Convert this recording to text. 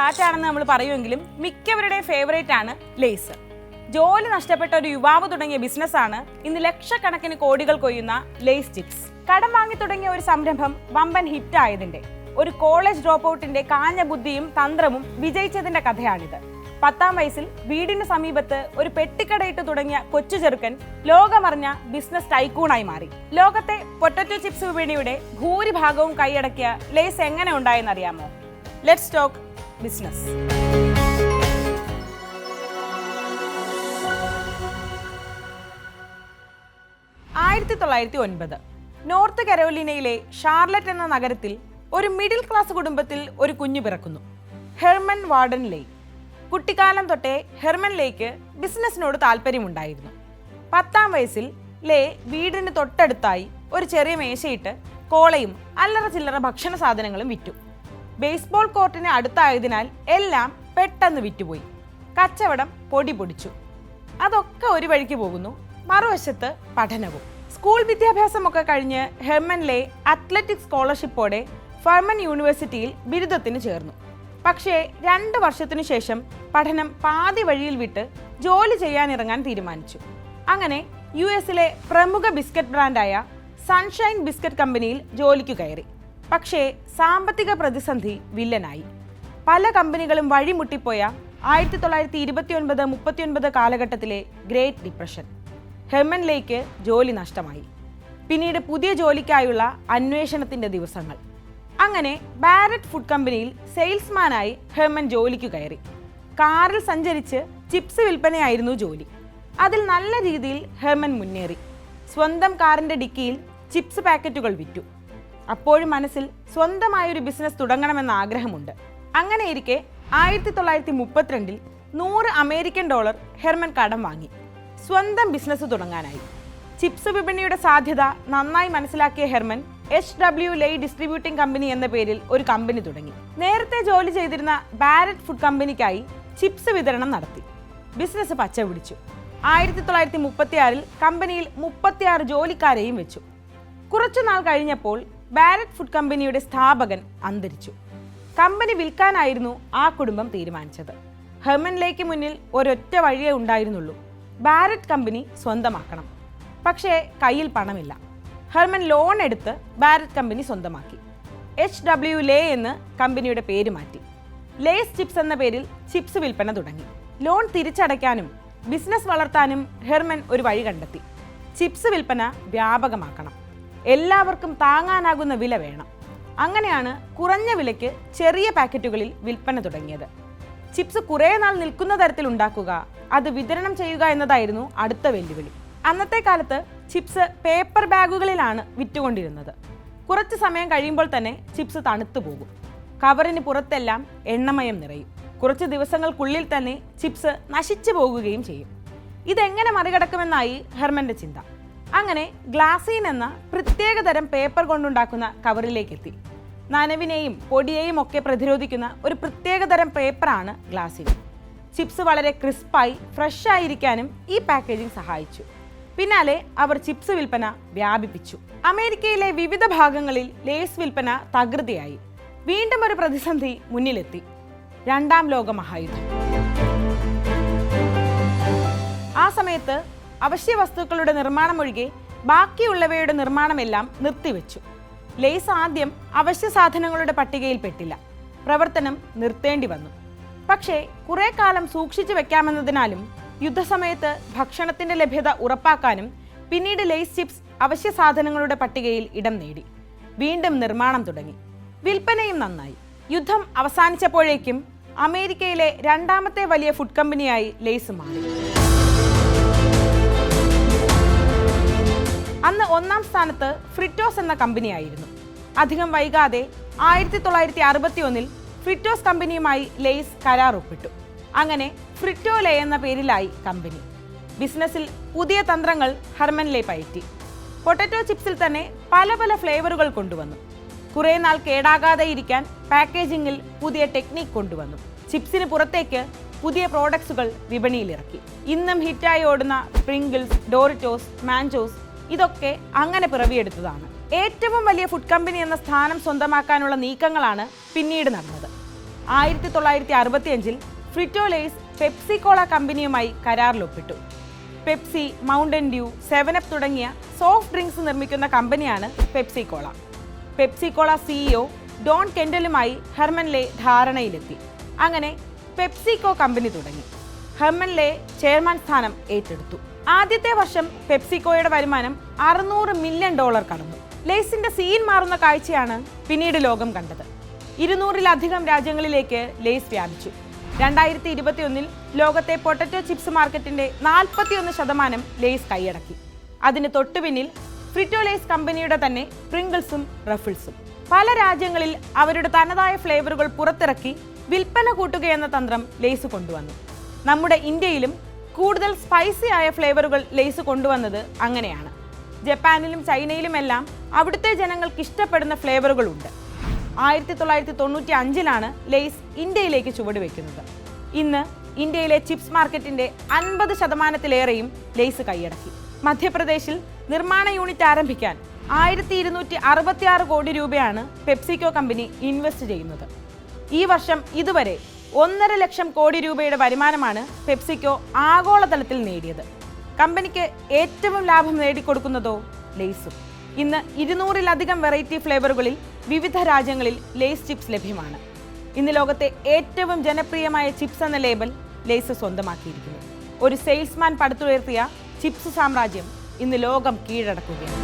Flat ആണെന്ന് നമ്മൾ പറയുമെങ്കിലും മിക്കവരുടെയും ഫേവറേറ്റ് ആണ് ലേസ്. ജോലി നഷ്ടപ്പെട്ട ഒരു യുവാവ് തുടങ്ങിയ ബിസിനസ്സാണ് ഇന്ന് ലക്ഷക്കണക്കിന് കോടികൾ കൊയ്യുന്ന ലേസ് ചിപ്സ്. കടം വാങ്ങി തുടങ്ങിയ ഒരു സംരംഭം വമ്പൻ ഹിറ്റ് ആയതിന്റെ, ഒരു കോളേജ് ഡ്രോപ്പ് ഔട്ടിന്റെ കാഞ്ഞ ബുദ്ധിയും തന്ത്രവും വിജയിച്ചതിന്റെ കഥയാണിത്. 10ാം വയസ്സിൽ വീടിന് സമീപത്ത് ഒരു പെട്ടിക്കടയിട്ട് തുടങ്ങിയ കൊച്ചു ചെറുക്കൻ ലോകമറിഞ്ഞ ബിസിനസ് ടൈക്കൂണായി മാറി. ലോകത്തെ പൊട്ടറ്റോ ചിപ്സ് വിപണിയുടെ ഭൂരിഭാഗവും കൈയടക്കിയ ലേസ് എങ്ങനെ ഉണ്ടായെന്നറിയാമോ? Let's talk business. 1909 നോർത്ത് കരോലിനയിലെ ഷാർലറ്റ് എന്ന നഗരത്തിൽ ഒരു മിഡിൽ ക്ലാസ് കുടുംബത്തിൽ ഒരു കുഞ്ഞു പിറക്കുന്നു, ഹെർമൻ വാർഡൻ ലേ. കുട്ടിക്കാലം തൊട്ടേ ഹെർമൻ ലേക്ക് ബിസിനസ്സിനോട് താല്പര്യമുണ്ടായിരുന്നു. 10ാം വയസ്സിൽ ലേ വീടിന് തൊട്ടടുത്തായി ഒരു ചെറിയ മേശയിട്ട് കോളയും അല്ലറ ചില്ലറ ഭക്ഷണ സാധനങ്ങളും വിറ്റു. ബേസ്ബോൾ കോർട്ടിന് അടുത്തായതിനാൽ എല്ലാം പെട്ടെന്ന് വിറ്റുപോയി. കച്ചവടം പൊടി പൊടിച്ചു. അതൊക്കെ ഒരു വഴിക്ക് പോകുന്നു. മറുവശത്ത് പഠനവും. സ്കൂൾ വിദ്യാഭ്യാസമൊക്കെ കഴിഞ്ഞ് ഹെർമൻ ലേ അത്ലറ്റിക് സ്കോളർഷിപ്പോടെ ഫർമൻ യൂണിവേഴ്സിറ്റിയിൽ ബിരുദത്തിന് ചേർന്നു. പക്ഷേ 2 വർഷത്തിനു ശേഷം പഠനം പാതി വഴിയിൽ വിട്ട് ജോലി ചെയ്യാനിറങ്ങാൻ തീരുമാനിച്ചു. അങ്ങനെ US-ലെ പ്രമുഖ ബിസ്ക്കറ്റ് ബ്രാൻഡായ സൺഷൈൻ ബിസ്ക്കറ്റ് കമ്പനിയിൽ ജോലിക്കു കയറി. പക്ഷേ സാമ്പത്തിക പ്രതിസന്ധി വില്ലനായി. പല കമ്പനികളും വഴിമുട്ടിപ്പോയ 1929-39 കാലഘട്ടത്തിലെ ഗ്രേറ്റ് ഡിപ്രഷൻ. ഹെർമൻ ലേക്ക് ജോലി നഷ്ടമായി. പിന്നീട് പുതിയ ജോലിക്കായുള്ള അന്വേഷണത്തിന്റെ ദിവസങ്ങൾ. അങ്ങനെ ബാരറ്റ് ഫുഡ് കമ്പനിയിൽ സെയിൽസ്മാനായി ഹെർമൻ ജോലിക്കു കയറി. കാറിൽ സഞ്ചരിച്ച് ചിപ്സ് വിൽപ്പനയായിരുന്നു ജോലി. അതിൽ നല്ല രീതിയിൽ ഹെർമൻ മുന്നേറി. സ്വന്തം കാറിന്റെ ഡിക്കിയിൽ ചിപ്സ് പാക്കറ്റുകൾ വിറ്റു. അപ്പോഴും മനസ്സിൽ സ്വന്തമായൊരു ബിസിനസ് തുടങ്ങണമെന്ന ആഗ്രഹമുണ്ട്. അങ്ങനെയിരിക്കെ 1932 $100 അമേരിക്കൻ ഹെർമൻ കടം വാങ്ങി സ്വന്തം ബിസിനസ് തുടങ്ങാനായി. ചിപ്സ് വിപണിയുടെ സാധ്യത നന്നായി മനസ്സിലാക്കിയ ഹെർമൻ HW ലേ ഡിസ്ട്രിബ്യൂട്ടിംഗ് കമ്പനി എന്ന പേരിൽ ഒരു കമ്പനി തുടങ്ങി. നേരത്തെ ജോലി ചെയ്തിരുന്ന ബാരറ്റ് ഫുഡ് കമ്പനിക്കായി ചിപ്സ് വിതരണം നടത്തി. ബിസിനസ് പച്ച പിടിച്ചു. 1936 കമ്പനിയിൽ 36 ജോലിക്കാരെയും വെച്ചു. കുറച്ചുനാൾ കഴിഞ്ഞപ്പോൾ ബാരറ്റ് ഫുഡ് കമ്പനിയുടെ സ്ഥാപകൻ അന്തരിച്ചു. കമ്പനി വിൽക്കാനായിരുന്നു ആ കുടുംബം തീരുമാനിച്ചത്. ഹെർമൻ ലേക്ക് മുന്നിൽ ഒരൊറ്റ വഴിയേ ഉണ്ടായിരുന്നുള്ളൂ, ബാരറ്റ് കമ്പനി സ്വന്തമാക്കണം. പക്ഷേ കയ്യിൽ പണമില്ല. ഹെർമൻ ലോൺ എടുത്ത് ബാരറ്റ് കമ്പനി സ്വന്തമാക്കി. HW ലേ എന്ന് കമ്പനിയുടെ പേര് മാറ്റി. ലേസ് ചിപ്സ് എന്ന പേരിൽ ചിപ്സ് വിൽപ്പന തുടങ്ങി. ലോൺ തിരിച്ചടയ്ക്കാനും ബിസിനസ് വളർത്താനും ഹെർമൻ ഒരു വഴി കണ്ടെത്തി. ചിപ്സ് വിൽപ്പന വ്യാപകമാക്കണം. എല്ലാവർക്കും താങ്ങാനാകുന്ന വില വേണം. അങ്ങനെയാണ് കുറഞ്ഞ വിലയ്ക്ക് ചെറിയ പാക്കറ്റുകളിൽ വിൽപ്പന തുടങ്ങിയത്. ചിപ്സ് കുറേ നാൾ നിൽക്കുന്ന തരത്തിൽ ഉണ്ടാക്കുക, അത് വിതരണം ചെയ്യുക എന്നതായിരുന്നു അടുത്ത വെല്ലുവിളി. അന്നത്തെ കാലത്ത് ചിപ്സ് പേപ്പർ ബാഗുകളിലാണ് വിറ്റുകൊണ്ടിരുന്നത്. കുറച്ച് സമയം കഴിയുമ്പോൾ തന്നെ ചിപ്സ് തണുത്തു പോകും. കവറിന് പുറത്തെല്ലാം എണ്ണമയം നിറയും. കുറച്ച് ദിവസങ്ങൾക്കുള്ളിൽ തന്നെ ചിപ്സ് നശിച്ചു പോകുകയും ചെയ്യും. ഇതെങ്ങനെ മറികടക്കുമെന്നായി ഹെർമന്റെ ചിന്ത. അങ്ങനെ ഗ്ലാസീൻ എന്ന പ്രത്യേകതരം പേപ്പർ കൊണ്ടുണ്ടാക്കുന്ന കവറിലേക്ക് എത്തി. നനവിനെയും പൊടിയെയും ഒക്കെ പ്രതിരോധിക്കുന്ന ഒരു പ്രത്യേകതരം പേപ്പറാണ് ഗ്ലാസീൻ. ചിപ്സ് വളരെ ക്രിസ്പായി ഫ്രഷ് ആയിരിക്കാനും ഈ പാക്കേജിംഗ് സഹായിച്ചു. പിന്നാലെ അവർ ചിപ്സ് വിൽപ്പന വ്യാപിപ്പിച്ചു. അമേരിക്കയിലെ വിവിധ ഭാഗങ്ങളിൽ ലേസ് വിൽപ്പന തകൃതിയായി. വീണ്ടും ഒരു പ്രതിസന്ധി മുന്നിലെത്തി, 2ാം ലോക മഹായുദ്ധം. ആ സമയത്ത് അവശ്യ വസ്തുക്കളുടെ നിർമ്മാണം ഒഴികെ ബാക്കിയുള്ളവയുടെ നിർമ്മാണമെല്ലാം നിർത്തിവെച്ചു. ലേസ് ആദ്യം അവശ്യ സാധനങ്ങളുടെ പട്ടികയിൽപ്പെട്ടില്ല. പ്രവർത്തനം നിർത്തേണ്ടി വന്നു. പക്ഷേ കുറെ കാലം സൂക്ഷിച്ചു വെക്കാമെന്നതിനാലും യുദ്ധസമയത്ത് ഭക്ഷണത്തിന്റെ ലഭ്യത ഉറപ്പാക്കാനും പിന്നീട് ലേസ് ചിപ്സ് അവശ്യ സാധനങ്ങളുടെ പട്ടികയിൽ ഇടം നേടി. വീണ്ടും നിർമ്മാണം തുടങ്ങി. വിൽപ്പനയും നന്നായി. യുദ്ധം അവസാനിച്ചപ്പോഴേക്കും അമേരിക്കയിലെ 2ാമത്തെ വലിയ ഫുഡ് കമ്പനിയായി ലേസ് മാറി. അന്ന് 1ാം സ്ഥാനത്ത് ഫ്രിറ്റോസ് എന്ന കമ്പനിയായിരുന്നു. അധികം വൈകാതെ 1961 ഫ്രിറ്റോസ് കമ്പനിയുമായി ലേസ് കരാർ ഒപ്പിട്ടു. അങ്ങനെ ഫ്രിറ്റോ ലേ എന്ന പേരിലായി കമ്പനി. ബിസിനസ്സിൽ പുതിയ തന്ത്രങ്ങൾ ഹെർമൻ ലേ പയറ്റി. പൊട്ടറ്റോ ചിപ്സിൽ തന്നെ പല പല ഫ്ലേവറുകൾ കൊണ്ടുവന്നു. കുറേ നാൾ കേടാകാതെ ഇരിക്കാൻ പാക്കേജിങ്ങിൽ പുതിയ ടെക്നിക് കൊണ്ടുവന്നു. ചിപ്സിന് പുറത്തേക്ക് പുതിയ പ്രോഡക്ട്സുകൾ വിപണിയിലിറക്കി. ഇന്നും ഹിറ്റായി ഓടുന്ന പ്രിങ്കിൾസ്, ഡോറിറ്റോസ്, മാഞ്ചോസ് ഇതൊക്കെ അങ്ങനെ പിറവിയെടുത്തതാണ്. ഏറ്റവും വലിയ ഫുഡ് കമ്പനി എന്ന സ്ഥാനം സ്വന്തമാക്കാനുള്ള നീക്കങ്ങളാണ് പിന്നീട് നടന്നത്. 1965 ഫ്രിറ്റോ ലേസ് പെപ്സി കോള കമ്പനിയുമായി കരാറിൽ ഒപ്പിട്ടു. പെപ്സി, മൗണ്ടൻ ഡ്യൂ, 7up തുടങ്ങിയ സോഫ്റ്റ് ഡ്രിങ്ക്സ് നിർമ്മിക്കുന്ന കമ്പനിയാണ് Pepsi Cola. Pepsi Cola CEO Don കെൻഡലുമായി ഹെർമൻ ലേ ധാരണയിലെത്തി. അങ്ങനെ പെപ്സികോ കമ്പനി തുടങ്ങി. ഹെർമൻ ലേ ചെയർമാൻ സ്ഥാനം ഏറ്റെടുത്തു. ആദ്യത്തെ വർഷം പെപ്സികോയുടെ വരുമാനം $600 മില്യൺ കടന്നു. ലേസിന്റെ സീൻ മാറുന്ന കാഴ്ചയാണ് പിന്നീട് ലോകം കണ്ടത്. 200-ലധികം രാജ്യങ്ങളിലേക്ക് ലേസ് വ്യാപിച്ചു. 2021 ലോകത്തെ പൊട്ടറ്റോ ചിപ്സ് മാർക്കറ്റിന്റെ 41% ലേസ് കൈയടക്കി. അതിന് തൊട്ടുപിന്നിൽ ഫ്രിറ്റോ ലേസ് കമ്പനിയുടെ തന്നെ പ്രിങ്കിൾസും റഫിൾസും. പല രാജ്യങ്ങളിൽ അവരുടെ തനതായ ഫ്ലേവറുകൾ പുറത്തിറക്കി വിൽപ്പന കൂട്ടുകയെന്ന തന്ത്രം ലേസ് കൊണ്ടുവന്നു. നമ്മുടെ ഇന്ത്യയിലും കൂടുതൽ സ്പൈസി ആയ ഫ്ലേവറുകൾ ലേസ് കൊണ്ടുവന്നത് അങ്ങനെയാണ്. ജപ്പാനിലും ചൈനയിലുമെല്ലാം അവിടുത്തെ ജനങ്ങൾക്ക് ഇഷ്ടപ്പെടുന്ന ഫ്ലേവറുകളുണ്ട്. 1995 ലേസ് ഇന്ത്യയിലേക്ക് ചുവടുവെക്കുന്നത്. ഇന്ന് ഇന്ത്യയിലെ ചിപ്സ് മാർക്കറ്റിന്റെ 50%-ലേറെയും ലേസ് കൈയടക്കി. മധ്യപ്രദേശിൽ നിർമ്മാണ യൂണിറ്റ് ആരംഭിക്കാൻ 1266 കോടി രൂപയാണ് പെപ്സികോ കമ്പനി ഇൻവെസ്റ്റ് ചെയ്യുന്നത്. ഈ വർഷം ഇതുവരെ 1.5 ലക്ഷം കോടി രൂപയുടെ വരുമാനമാണ് പെപ്സികോ ആഗോളതലത്തിൽ നേടിയത്. കമ്പനിക്ക് ഏറ്റവും ലാഭം നേടിക്കൊടുക്കുന്നതോ ലേസും. ഇന്ന് 200-ലധികം വെറൈറ്റി ഫ്ലേവറുകളിൽ വിവിധ രാജ്യങ്ങളിൽ ലേസ് ചിപ്സ് ലഭ്യമാണ്. ഇന്ന് ലോകത്തെ ഏറ്റവും ജനപ്രിയമായ ചിപ്സ് എന്ന ലേബൽ ലേസ് സ്വന്തമാക്കിയിരിക്കുന്നു. ഒരു സെയിൽസ്മാൻ പടുത്തുയർത്തിയ ചിപ്സ് സാമ്രാജ്യം ഇന്ന് ലോകം കീഴടക്കുകയാണ്.